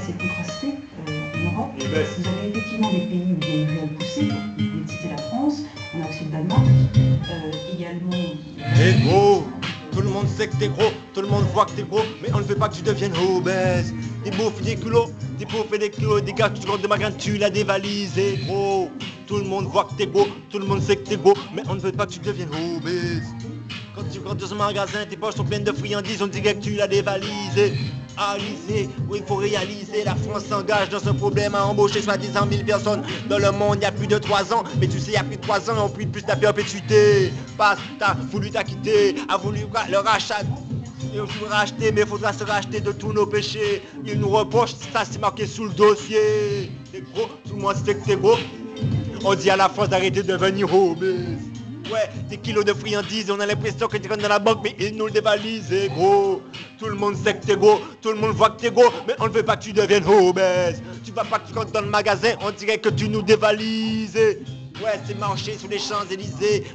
assez contrasté en Europe. Vous avez effectivement des pays où il y a une réelle poussée, vous pouvez citer la France, on a aussi le Danemark, également... T'es gros, tout le monde sait que t'es gros, tout le monde voit que t'es gros, mais on ne veut pas que tu deviennes obèse. T'es beau, fait des culots, t'es beau, fait des kilos, des gars, tu rentres de magasin, tu l'as dévalisé, gros. Tout le monde voit que t'es gros, tout le monde sait que t'es gros, mais on ne veut pas que tu deviennes obèse. Quand tu rentres dans un magasin, tes poches sont pleines de friandises, on dirait que tu l'as dévalisé. Alizé, oui, il faut réaliser, la France s'engage dans un problème à embaucher soi-disant 1000 personnes dans le monde il y a plus de 3 ans. Mais tu sais, il y a plus de 3 ans, on prie plus ta perpétuité. Passe, t'as voulu t'acquitter, a voulu le rachat. Et on veut racheter, mais il faudra se racheter de tous nos péchés. Il nous reproche, ça c'est marqué sous le dossier. T'es gros, tout le monde sait que t'es gros. On dit à la France d'arrêter de devenir obèse. Ouais, des kilos de friandises, on a l'impression que tu rentres dans la banque, mais ils nous le dévalisent, gros. Tout le monde sait que t'es gros, tout le monde voit que t'es gros, mais on ne veut pas que tu deviennes obèse. Tu vas pas que tu rentres dans le magasin, on dirait que tu nous dévalises. Ouais, c'est marcher sous les Champs-Élysées,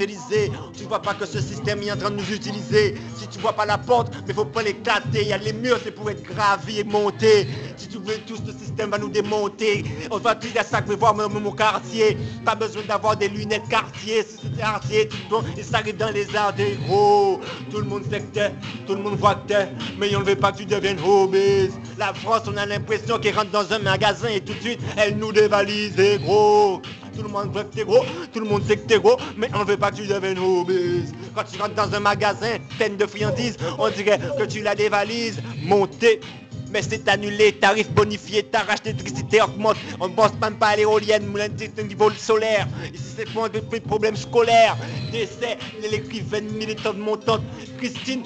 Élysée. Tu vois pas que ce système est en train de nous utiliser. Si tu vois pas la porte, mais faut pas l'éclater. Y a les murs, c'est pour être gravi et monté. Si tu veux tout, ce système va nous démonter. On va tout à ça que voir mon quartier. Pas besoin d'avoir des lunettes quartier. Si c'est quartier, tu tournes et ça arrive dans les arts des gros. Tout le monde sait que t'es, tout le monde voit que t'es, mais on ne veut pas que tu deviennes obèse. La France, on a l'impression qu'elle rentre dans un magasin et tout de suite, elle nous dévalise, gros. Tout le monde veut que t'es gros, tout le monde sait que t'es gros, mais on ne veut pas que tu deviennes obèse. Quand tu rentres dans un magasin plein de friandises, on dirait que tu l'as des valises montées. Mais c'est annulé, tarif bonifié, ta racheté d'électricité augmente. On ne pense même pas à l'éolienne, moulin de niveau solaire. Ici c'est pour de problèmes scolaires. Décès, l'écrivaine militante montante. Christine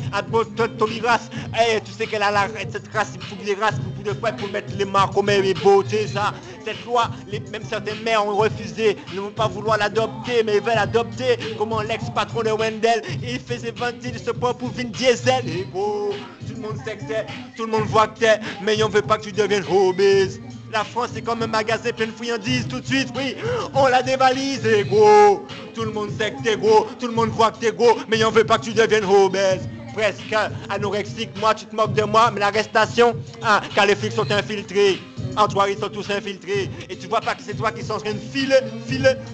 Tomiras. Hey, tu sais qu'elle a la cette race, il faut les races, beaucoup de fois pour mettre les marques comme elle est beau, c'est ça. Cette loi, même certaines mères ont refusé, ne vont pas vouloir l'adopter, mais ils veulent l'adopter. Comment l'ex-patron de Wendell, il fait ses ventiles, ce point pour Vin Diesel. Et beau, tout le monde sait que t'es, tout le monde voit que t'es, mais on veut pas que tu deviennes obèse. La France c'est comme un magasin plein de friandises, tout de suite, oui, on la dévalise, gros. Tout le monde sait que t'es gros, tout le monde voit que t'es gros, mais on veut pas que tu deviennes obèse. Presque anorexique, moi tu te moques de moi, mais l'arrestation, hein, car les flics sont infiltrés. En toi, ils sont tous infiltrés. Et tu vois pas que c'est toi qui sont en train de filer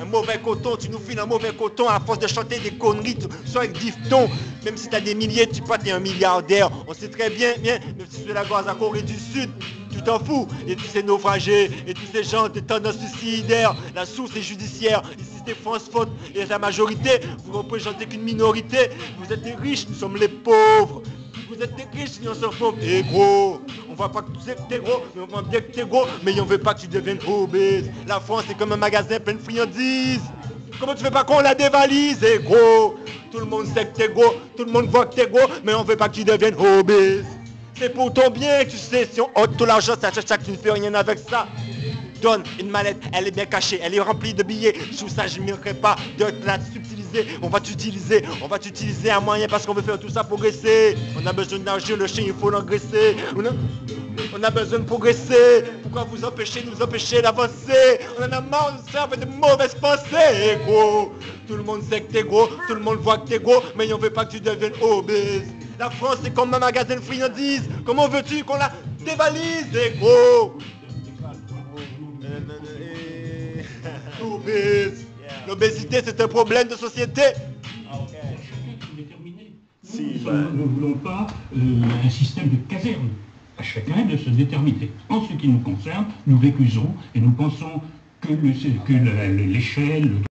un mauvais coton. Tu nous files un mauvais coton à force de chanter des conneries, soit avec diphton. Même si t'as des milliers, tu crois que t'es un milliardaire. On sait très bien, même si tu es la Grande à Corée du Sud, tu t'en fous. Et tous ces naufragés, et tous ces gens de tendances suicidaires, la source est judiciaire. Ici, c'est France faute. Et la majorité, vous représentez qu'une minorité. Vous êtes les riches, nous sommes les pauvres. Vous êtes des riches, nous sommes pauvres. Et gros, on voit pas que tu sais que t'es gros, mais on voit bien que t'es gros, mais on veut pas que tu deviennes obèse. La France, c'est comme un magasin plein de friandises. Comment tu veux pas qu'on la dévalise, gros? Tout le monde sait que t'es gros, tout le monde voit que t'es gros, mais on veut pas que tu deviennes obèse. C'est pour ton bien, tu sais, si on ôte tout l'argent, ça chaque tu ne fais rien avec ça. Donne une mallette, elle est bien cachée, elle est remplie de billets. Sous ça, je ne manquerai pas de la subtiliser. On va t'utiliser un moyen parce qu'on veut faire tout ça progresser. On a besoin d'argent, le chien, il faut l'engraisser. On a besoin de progresser. Pourquoi vous nous empêcher d'avancer? On en a marre de faire avec de mauvaises pensées, gros. Tout le monde sait que t'es gros, tout le monde voit que t'es gros, mais on veut pas que tu deviennes obèse. La France, c'est comme un magasin de friandises. Comment veux-tu qu'on la dévalise, gros? L'obésité, c'est un problème de société. Nous ne voulons pas un système de caserne. À chacun de se déterminer. En ce qui nous concerne, nous récusons et nous pensons que l'échelle